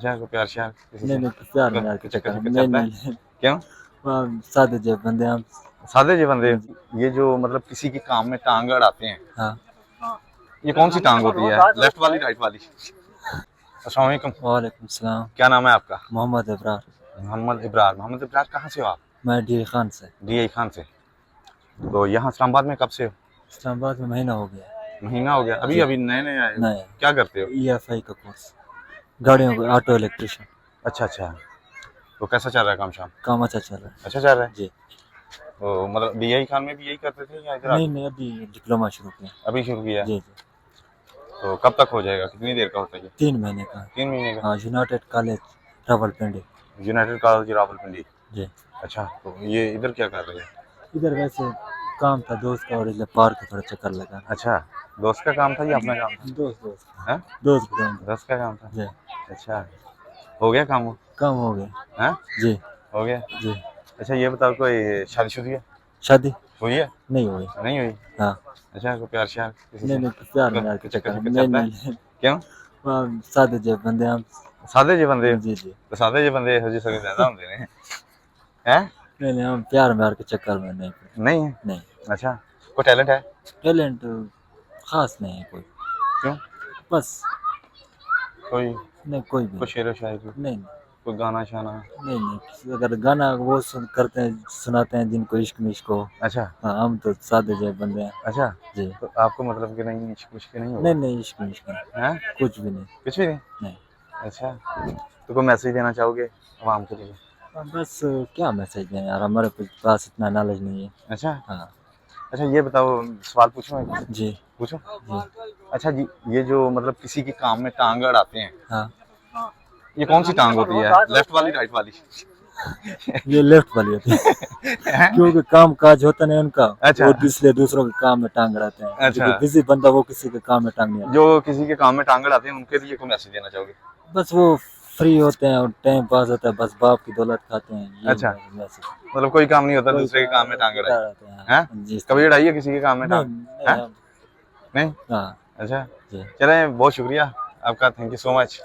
अच्छा कोई प्यार श्यार किसी नहीं से नहीं प्यार में यार के चक्कर चक्कर में चक्कर नहीं चलता है? नहीं क्यों? सादे जो बंदे हम। सादे जी बंदे। जी। ये जो मतलब किसी के काम में टांग अड़ाते हैं, हाँ। ये कौन सी टांग होती है, लेफ्ट वाली राइट वाली? अस्सलाम वालेकुम। वालेकुम सलाम। क्या नाम है आपका? मोहम्मद इब्रार। मोहम्मद इब्रार। मोहम्मद इब्रार कहाँ से हो आप? मैं डी खान से। डीआई खान से। तो यहाँ इस्लामाबाद में कब से हो? इस्लामाबाद में महीना हो गया। महीना हो गया, अभी जी। अभी नए नए आए हो? नहीं। क्या करते हो? EFI का कोर्स, गाड़ियों का ऑटो इलेक्ट्रिशियन। अच्छा अच्छा। तो कैसा चल रहा है काम शाम? काम अच्छा चल रहा है। अच्छा चल रहा है। जी। तो मतलब डीआई खान में भी यही करते थे या इधर नहीं आके? नहीं अभी डिप्लोमा शुरू किया। अभी शुरू किया है? जी जी। तो कब तक हो जाएगा, कितनी देर का होता है ये? 3 महीने का। 3 महीने का। हाँ, United College Rawalpindi. United College Rawalpindi. जी। अच्छा, तो ये इधर क्या कर रहे हैं? इधर वैसे काम था दोस्त का, और इसलिए पार्क का थोड़ा चक्कर लगा। अच्छा, दोस्त का काम था या अपना काम था? दोस्त दोस्त हैं? दोस्त का काम था। दोस्त का काम था। जी। अच्छा, हो गया काम वो? काम हो गया। हैं? जी। हो गया। जी। अच्छा ये बताओ, कोई शादीशुदी है? शादी हुई है? नहीं हुई। नहीं हुई? हाँ। अच्छा कोई प्यार श्यार किसी नहीं से नहीं प्यार में यार के चक्कर चक्कर में चक्कर नहीं चलता है? नहीं क्यों? सादे जो बंदे हम। सादे जे बंदे? जी जी। तो सादे जे बंदे ਇਹੋ ਜਿਹੇ सगों ज्यादा होंदे ने हैं? नहीं नहीं हम प्यार में यार के चक्कर में नहीं नहीं है? नहीं। अच्छा, कोई टैलेंट है? टैलेंट खास नहीं है कोई। क्यों? बस। कोई नहीं कोई भी कोई शेरो शायरी, नहीं नहीं कोई गाना शाना? नहीं नहीं अगर गाना वो करते हैं सुनाते हैं जिनको इश्क मिश्क हो। अच्छा हाँ, हम तो सादे जो बंदे हैं। अच्छा। जी। तो आपको मतलब कि नहीं इश्क विश्क नहीं नहीं होगा? नहीं इश्क मिश्क नहीं, हैं? कुछ भी नहीं। कुछ भी नहीं? नहीं। अच्छा, तो कोई मैसेज देना चाहोगे आवाम के लिए? बस क्या मैसेज दें यार, हमारे पास इतना नॉलेज नहीं है। अच्छा। हाँ। अच्छा ये बताओ, सवाल पूछूं एक? जी। पूछूं? जी। अच्छा जी, ये जो मतलब किसी के काम में टांग अड़ाते हैं, हाँ, ये कौन सी टांग होती है, लेफ्ट वाली राइट वाली? ये लेफ्ट वाली होती है हैं? क्योंकि काम काज होता नहीं उनका। अच्छा वो इसलिए दूसरों के काम में टांग अड़ाते हैं। अच्छा। जो बिजी बंदा वो किसी के काम में टांग नहीं अड़ाता। जो किसी के काम में टांग अड़ाते हैं उनके लिए कोई मैसेज देना चाहोगे? बस वो फ्री होते हैं और टाइम पास होता है, बस बाप की दौलत खाते हैं, ये अच्छा, मैसेज। मतलब कोई काम नहीं होता कोई दूसरे के काम में टांग अड़ाई? रहते हैं। हैं? जी इस कभी तरह। अड़ाई है किसी के काम में नहीं टांग? नहीं हैं? नहीं? हाँ। अच्छा, जी। चलें, बहुत शुक्रिया आपका, थैंक यू सो मच।